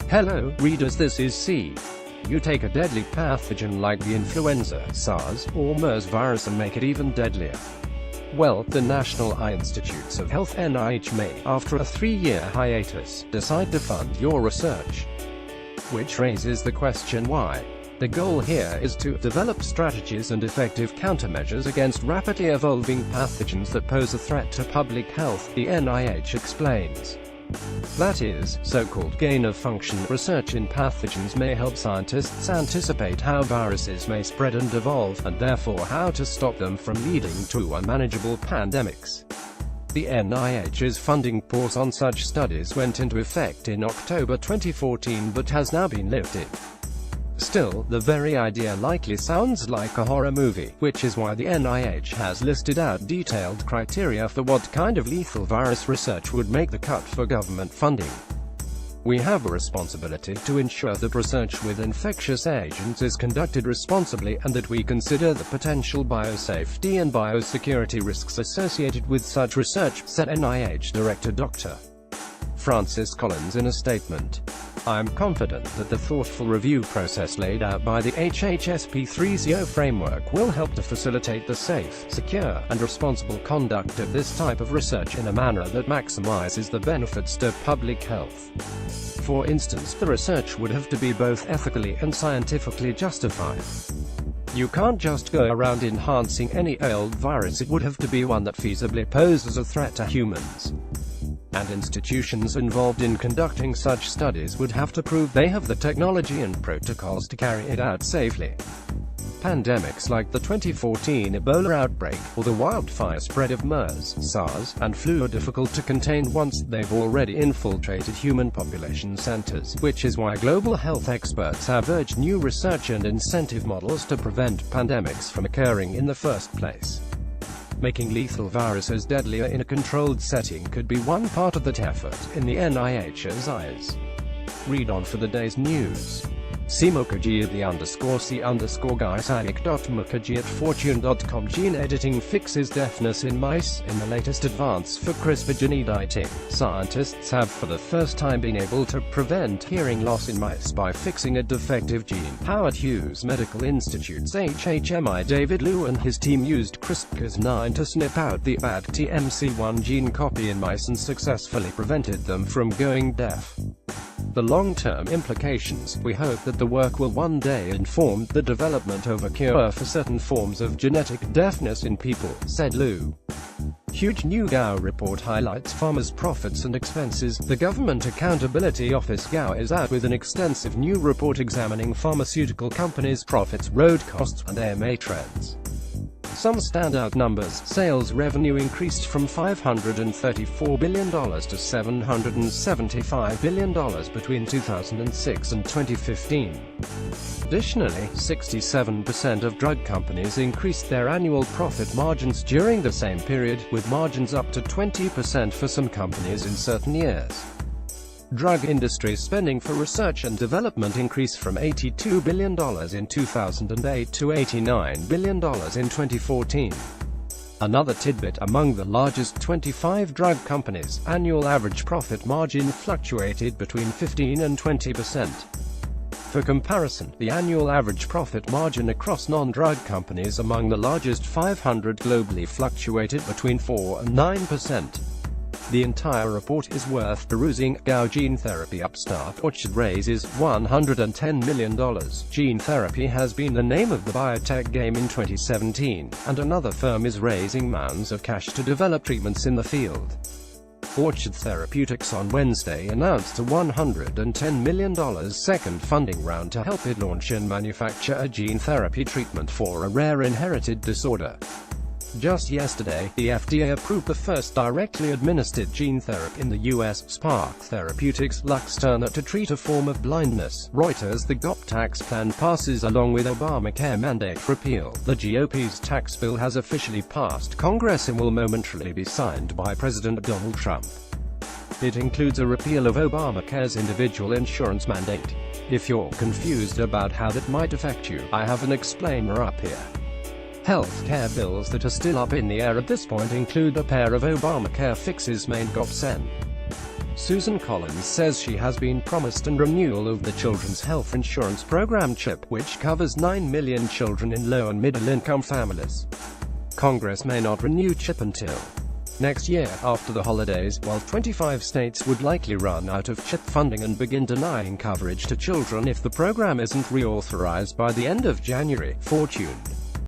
Hello, readers, this is C. You take a deadly pathogen like the influenza, SARS, or MERS virus and make it even deadlier. Well, the National Eye Institutes of Health (NIH) may, after a 3-year hiatus, decide to fund your research. Which raises the question why. The goal here is to develop strategies and effective countermeasures against rapidly evolving pathogens that pose a threat to public health, the NIH explains. That is, so-called gain-of-function research in pathogens may help scientists anticipate how viruses may spread and evolve, and therefore how to stop them from leading to unmanageable pandemics. The NIH's funding pause on such studies went into effect in October 2014 but has now been lifted. Still, the very idea likely sounds like a horror movie, which is why the NIH has listed out detailed criteria for what kind of lethal virus research would make the cut for government funding. We have a responsibility to ensure that research with infectious agents is conducted responsibly and that we consider the potential biosafety and biosecurity risks associated with such research, said NIH Director Dr. Francis Collins in a statement. I am confident that the thoughtful review process laid out by the HHSP 3.0 framework will help to facilitate the safe, secure, and responsible conduct of this type of research in a manner that maximizes the benefits to public health. For instance, the research would have to be both ethically and scientifically justified. You can't just go around enhancing any old virus, it would have to be one that feasibly poses a threat to humans. And institutions involved in conducting such studies would have to prove they have the technology and protocols to carry it out safely. Pandemics like the 2014 Ebola outbreak, or the wildfire spread of MERS, SARS, and flu are difficult to contain once they've already infiltrated human population centers, which is why global health experts have urged new research and incentive models to prevent pandemics from occurring in the first place. Making lethal viruses deadlier in a controlled setting could be one part of that effort, in the NIH's eyes. Read on for the day's news. C. Mukherjee at the_C_guy@Mukherjee at fortune.com. Gene editing fixes deafness in mice. In the latest advance for CRISPR gene editing, scientists have for the first time been able to prevent hearing loss in mice by fixing a defective gene. Howard Hughes Medical Institute's HHMI David Liu and his team used CRISPR-Cas9 to snip out the bad TMC1 gene copy in mice and successfully prevented them from going deaf. The long-term implications, we hope that the work will one day inform the development of a cure for certain forms of genetic deafness in people, said Liu. Huge new Gao report highlights farmers' profits and expenses. The Government Accountability Office Gao is out with an extensive new report examining pharmaceutical companies' profits, road costs, and AMA trends. Some standout numbers: sales revenue increased from $534 billion to $775 billion between 2006 and 2015. Additionally, 67% of drug companies increased their annual profit margins during the same period, with margins up to 20% for some companies in certain years. Drug industry spending for research and development increased from $82 billion in 2008 to $89 billion in 2014. Another tidbit: among the largest 25 drug companies, annual average profit margin fluctuated between 15 and 20%. For comparison, the annual average profit margin across non-drug companies among the largest 500 globally fluctuated between 4 and 9%. The entire report is worth perusing. Gao gene therapy upstart Orchard raises $110 million. Gene therapy has been the name of the biotech game in 2017, and another firm is raising mounds of cash to develop treatments in the field. Orchard Therapeutics on Wednesday announced a $110 million second funding round to help it launch and manufacture a gene therapy treatment for a rare inherited disorder. Just yesterday, the FDA approved the first directly administered gene therapy in the U.S., Spark Therapeutics' Luxturna, to treat a form of blindness. Reuters: the GOP tax plan passes along with Obamacare mandate repeal. The GOP's tax bill has officially passed Congress and will momentarily be signed by President Donald Trump. It includes a repeal of Obamacare's individual insurance mandate. If you're confused about how that might affect you, I have an explainer up here. Health care bills that are still up in the air at this point include a pair of Obamacare fixes, main GOP Sen. Susan Collins says she has been promised a renewal of the Children's Health Insurance Program CHIP, which covers 9 million children in low and middle-income families. Congress may not renew CHIP until next year, after the holidays, while 25 states would likely run out of CHIP funding and begin denying coverage to children if the program isn't reauthorized by the end of January. Fortune.